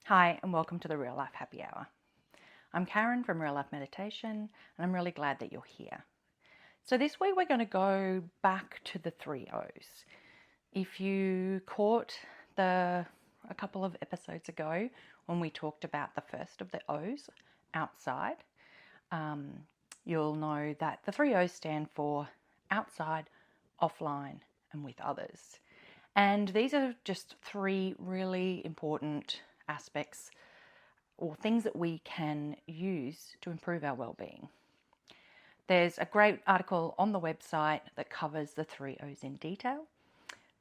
Hi, and welcome to the Real Life Happy Hour. I'm Karen from Real Life Meditation, and I'm really glad that you're here. So, this week we're going to go back to the three O's. If you caught a couple of episodes ago when we talked about the first of the O's, outside, you'll know that the three O's stand for outside, offline, and with others. And these are just three really important aspects or things that we can use to improve our well-being. There's a great article on the website that covers the three O's in detail,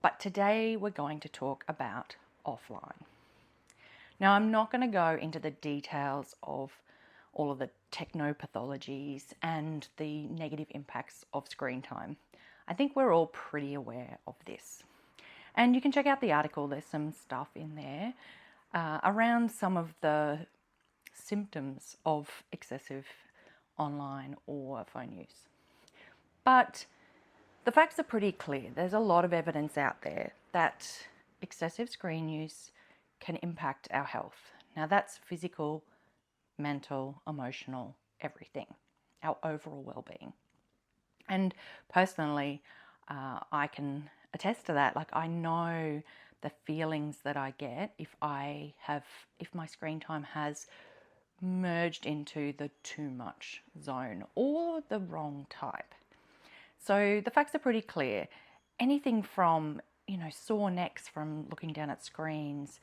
but today we're going to talk about offline. Now, I'm not going to go into the details of all of the technopathologies and the negative impacts of screen time. I think we're all pretty aware of this. And you can check out the article, there's some stuff in there around some of the symptoms of excessive online or phone use. But the facts are pretty clear. There's a lot of evidence out there that excessive screen use can impact our health. Now, that's physical, mental, emotional, everything, our overall well-being. And personally, I can attest to that. Like, I know the feelings that I get if my screen time has merged into the too much zone or the wrong type. So the facts are pretty clear. Anything from, sore necks from looking down at screens,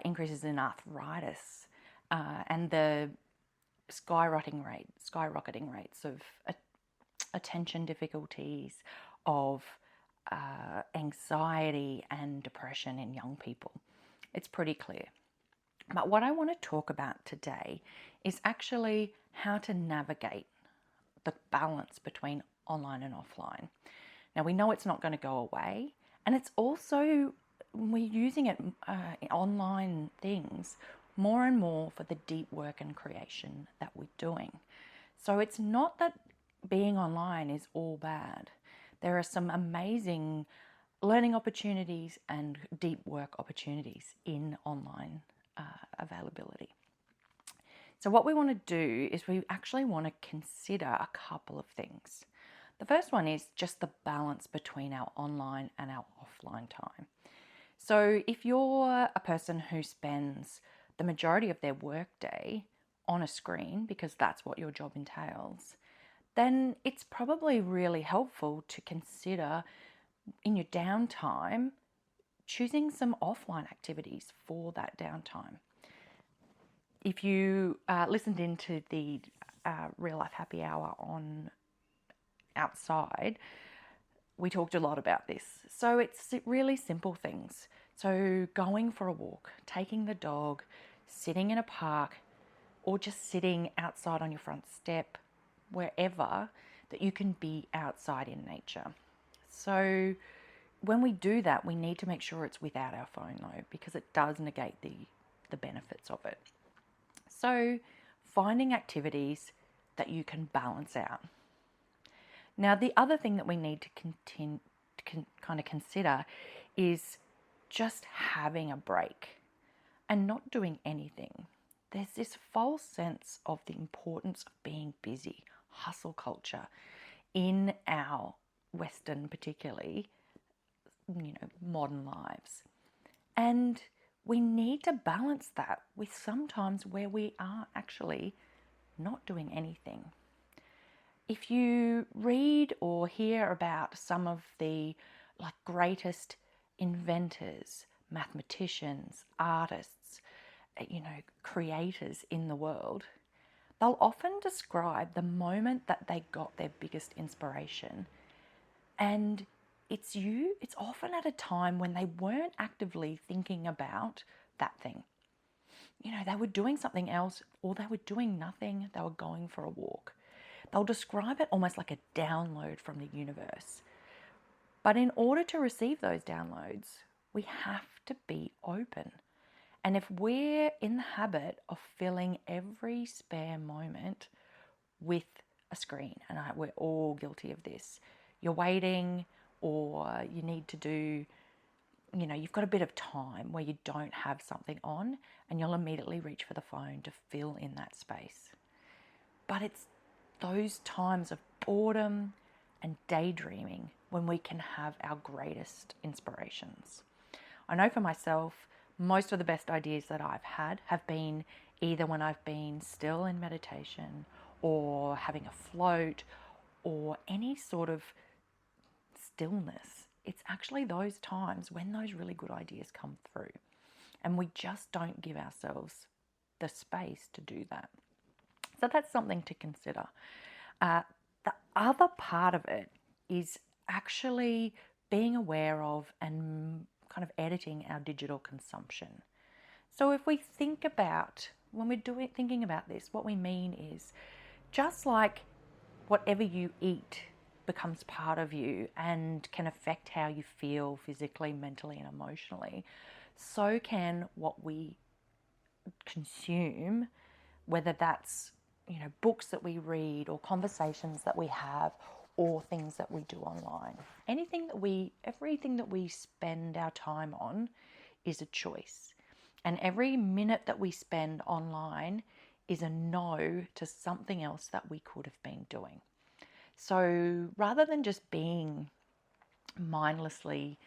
increases in arthritis, and the skyrocketing rates of attention difficulties, of anxiety and depression in young people. It's pretty clear. But what I want to talk about today is actually how to navigate the balance between online and offline. Now, we know it's not going to go away, and it's also, we're using it, online things, more and more for the deep work and creation that we're doing. So it's not that being online is all bad. There are some amazing learning opportunities and deep work opportunities in online availability. So what we want to do is we actually want to consider a couple of things. The first one is just the balance between our online and our offline time. So if you're a person who spends the majority of their workday on a screen, because that's what your job entails, then it's probably really helpful to consider in your downtime choosing some offline activities for that downtime. If you listened into the Real Life Happy Hour on outside, we talked a lot about this. So it's really simple things. So going for a walk, taking the dog, sitting in a park, or just sitting outside on your front step, wherever that you can be outside in nature. So when we do that, we need to make sure it's without our phone though, because it does negate the benefits of it. So finding activities that you can balance out. Now, the other thing that we need to kind of consider is just having a break and not doing anything. There's this false sense of the importance of being busy, hustle culture in our Western, particularly, modern lives. And we need to balance that with sometimes where we are actually not doing anything. If you read or hear about some of the greatest inventors, mathematicians, artists, creators in the world, they'll often describe the moment that they got their biggest inspiration. And it's often at a time when they weren't actively thinking about that thing. They were doing something else, or they were doing nothing, they were going for a walk. They'll describe it almost like a download from the universe. But in order to receive those downloads, we have to be open. And if we're in the habit of filling every spare moment with a screen, and we're all guilty of this, you're waiting, or you need to do you've got a bit of time where you don't have something on and you'll immediately reach for the phone to fill in that space. But it's those times of boredom and daydreaming when we can have our greatest inspirations. I know for myself, most of the best ideas that I've had have been either when I've been still in meditation or having a float or any sort of stillness. It's actually those times when those really good ideas come through, and we just don't give ourselves the space to do that. So that's something to consider. The other part of it is actually being aware of and kind of editing our digital consumption. So if we think about, when we're thinking about this, what we mean is just like whatever you eat becomes part of you and can affect how you feel physically, mentally, and emotionally, so can what we consume, whether that's books that we read or conversations that we have or things that we do online. Everything that we spend our time on is a choice. And every minute that we spend online is a no to something else that we could have been doing. So rather than just being mindlessly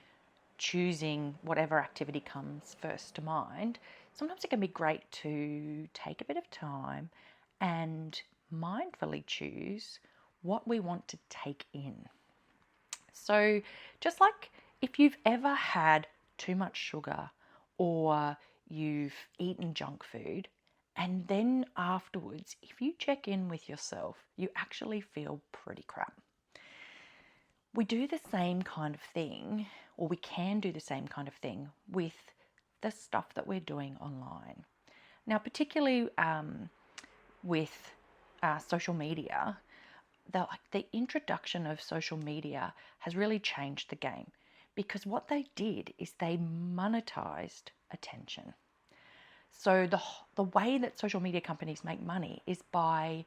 choosing whatever activity comes first to mind, sometimes it can be great to take a bit of time and mindfully choose what we want to take in. So just like if you've ever had too much sugar or you've eaten junk food, and then afterwards, if you check in with yourself, you actually feel pretty crap. We do the same kind of thing, or we can do the same kind of thing with the stuff that we're doing online. Now, particularly with social media, the introduction of social media has really changed the game, because what they did is they monetized attention. So the way that social media companies make money is by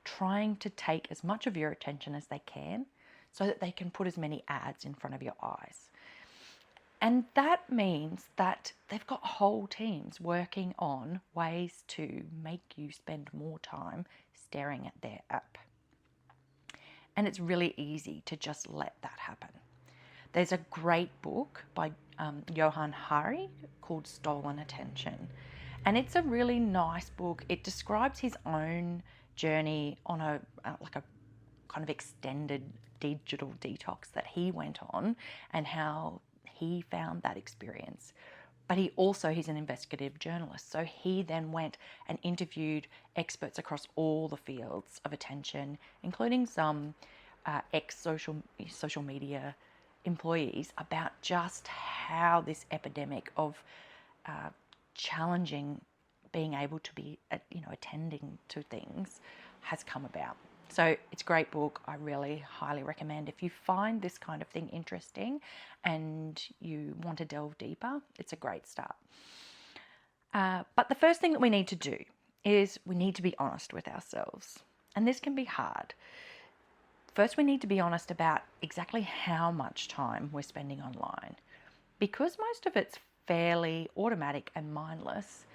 trying to take as much of your attention as they can so that they can put as many ads in front of your eyes. And that means that they've got whole teams working on ways to make you spend more time staring at their app. And it's really easy to just let that happen. There's a great book by Johann Hari called Stolen Attention. And it's a really nice book. It describes his own journey on a kind of extended digital detox that he went on and how he found that experience. But he's an investigative journalist. So he then went and interviewed experts across all the fields of attention, including some social media employees, about just how this epidemic of challenging being able to be, attending to things has come about. So it's a great book. I really highly recommend. If you find this kind of thing interesting and you want to delve deeper, it's a great start. But the first thing that we need to do is we need to be honest with ourselves. And this can be hard. First, we need to be honest about exactly how much time we're spending online. Because most of it's fairly automatic and mindless,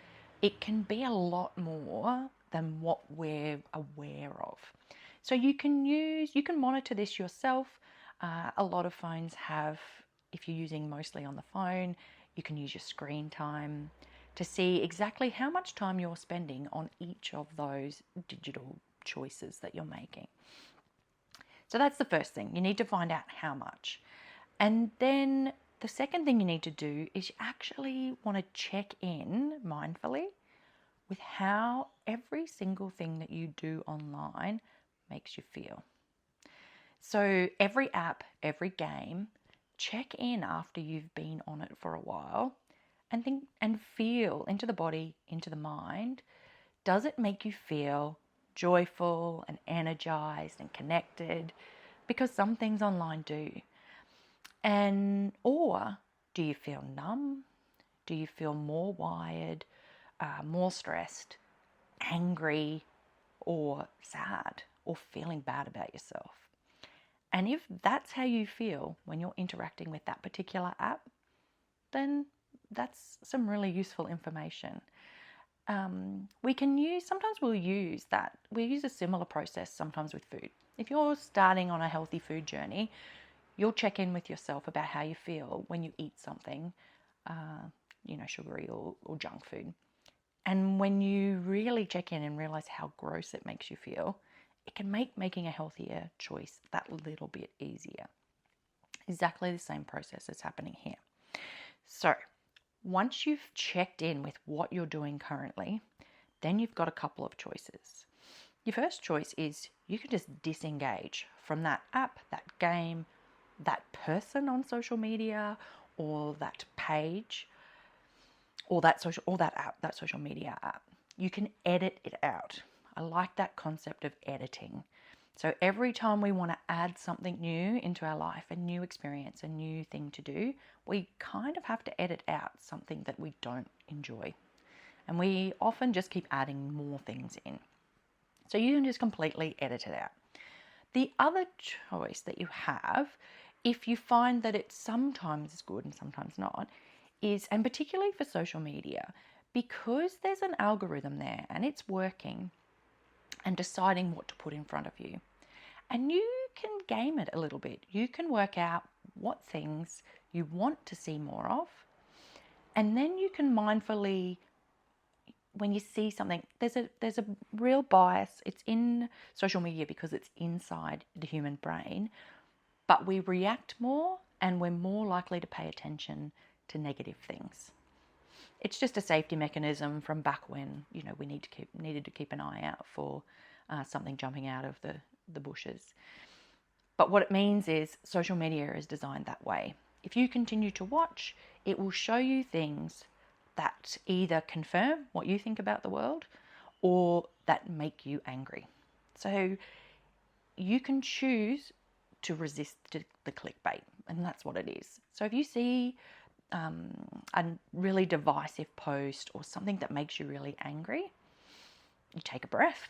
it can be a lot more than what we're aware of. So you can monitor this yourself. A lot of phones have, if you're using mostly on the phone, you can use your screen time to see exactly how much time you're spending on each of those digital choices that you're making. So that's the first thing. You need to find out how much. And then the second thing you need to do is you actually want to check in mindfully with how every single thing that you do online makes you feel. So every app, every game, check in after you've been on it for a while and think and feel into the body, into the mind. Does it make you feel joyful and energized and connected? Because some things online do. Or do you feel numb? Do you feel more wired, more stressed, angry, or sad, or feeling bad about yourself? And if that's how you feel when you're interacting with that particular app, then that's some really useful information. Sometimes we'll use a similar process sometimes with food. If you're starting on a healthy food journey, you'll check in with yourself about how you feel when you eat something, sugary or junk food. And when you really check in and realize how gross it makes you feel, it can make making a healthier choice that little bit easier. Exactly the same process is happening here. So once you've checked in with what you're doing currently, then you've got a couple of choices. Your first choice is you can just disengage from that app, that game, that person on social media, or that page, or that social media app. You can edit it out. I like that concept of editing. So every time we want to add something new into our life, a new experience, a new thing to do, we kind of have to edit out something that we don't enjoy. And we often just keep adding more things in. So you can just completely edit it out. The other choice that you have, if you find that it sometimes is good and sometimes not, is, and particularly for social media, because there's an algorithm there and it's working and deciding what to put in front of you. And you can game it a little bit. You can work out what things you want to see more of. And then you can mindfully, when you see something, there's a real bias. It's in social media because it's inside the human brain, but we react more and we're more likely to pay attention to negative things. It's just a safety mechanism from back when, we needed to keep an eye out for something jumping out of the bushes. But what it means is social media is designed that way. If you continue to watch, it will show you things that either confirm what you think about the world or that make you angry. So you can choose to resist the clickbait, and that's what it is. So if you see a really divisive post or something that makes you really angry, you take a breath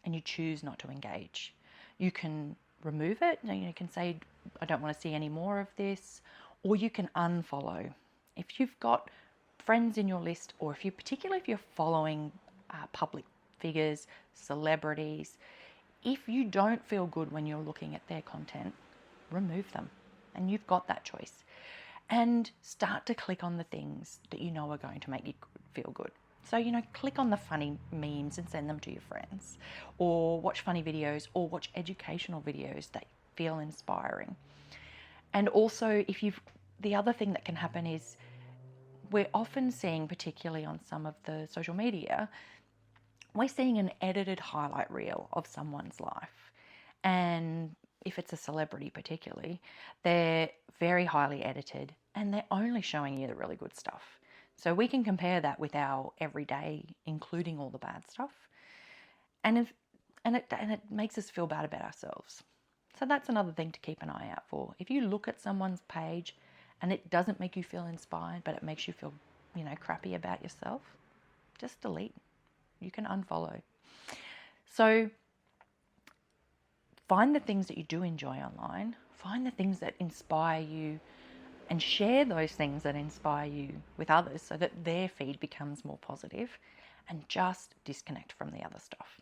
and you choose not to engage. You can remove it. You can say, I don't want to see any more of this, or you can unfollow. If you've got friends in your list, or particularly if you're following public figures, celebrities, if you don't feel good when you're looking at their content, remove them. And you've got that choice. And start to click on the things that you know are going to make you feel good. So, click on the funny memes and send them to your friends, or watch funny videos, or watch educational videos that feel inspiring. And also, the other thing that can happen is we're often seeing, particularly on some of the social media, we're seeing an edited highlight reel of someone's life. And if it's a celebrity particularly, they're very highly edited and they're only showing you the really good stuff. So we can compare that with our everyday, including all the bad stuff. And it makes us feel bad about ourselves. So that's another thing to keep an eye out for. If you look at someone's page and it doesn't make you feel inspired, but it makes you feel, crappy about yourself, just delete. You can unfollow. So find the things that you do enjoy online, find the things that inspire you, and share those things that inspire you with others so that their feed becomes more positive, and just disconnect from the other stuff.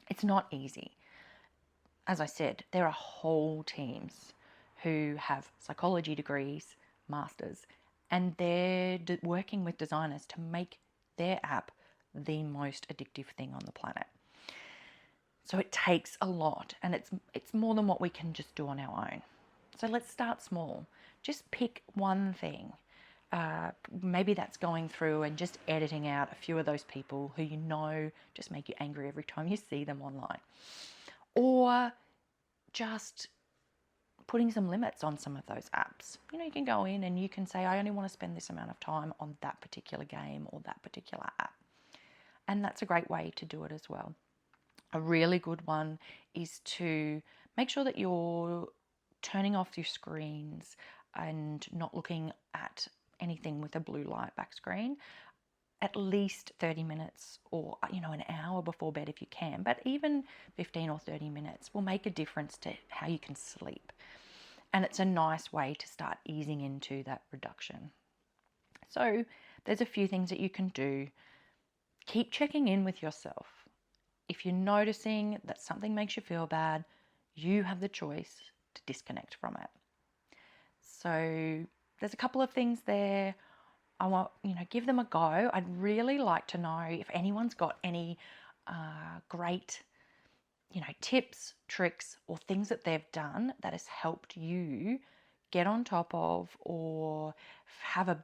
It's not easy. As I said, there are whole teams who have psychology degrees, masters, and they're working with designers to make their app the most addictive thing on the planet. So it takes a lot, and it's more than what we can just do on our own. So let's start small. Just pick one thing. Maybe that's going through and just editing out a few of those people who just make you angry every time you see them online. Or just putting some limits on some of those apps. You can go in and you can say, I only want to spend this amount of time on that particular game or that particular app. And that's a great way to do it as well. A really good one is to make sure that you're turning off your screens and not looking at anything with a blue light back screen at least 30 minutes or an hour before bed if you can. But even 15 or 30 minutes will make a difference to how you can sleep. And it's a nice way to start easing into that reduction. So there's a few things that you can do. Keep checking in with yourself. If you're noticing that something makes you feel bad, you have the choice to disconnect from it. So there's a couple of things there. I want, give them a go. I'd really like to know if anyone's got any great, tips, tricks, or things that they've done that has helped you get on top of or have a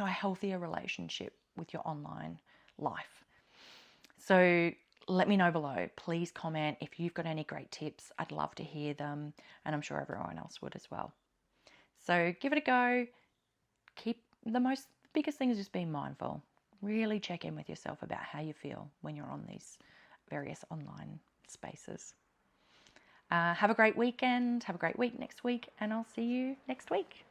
healthier relationship with your online life. So let me know below. Please comment if you've got any great tips. I'd love to hear them, and I'm sure everyone else would as well. So give it a go. Biggest thing is just being mindful. Really check in with yourself about how you feel when you're on these various online spaces. Have a great weekend. Have a great week next week, and I'll see you next week.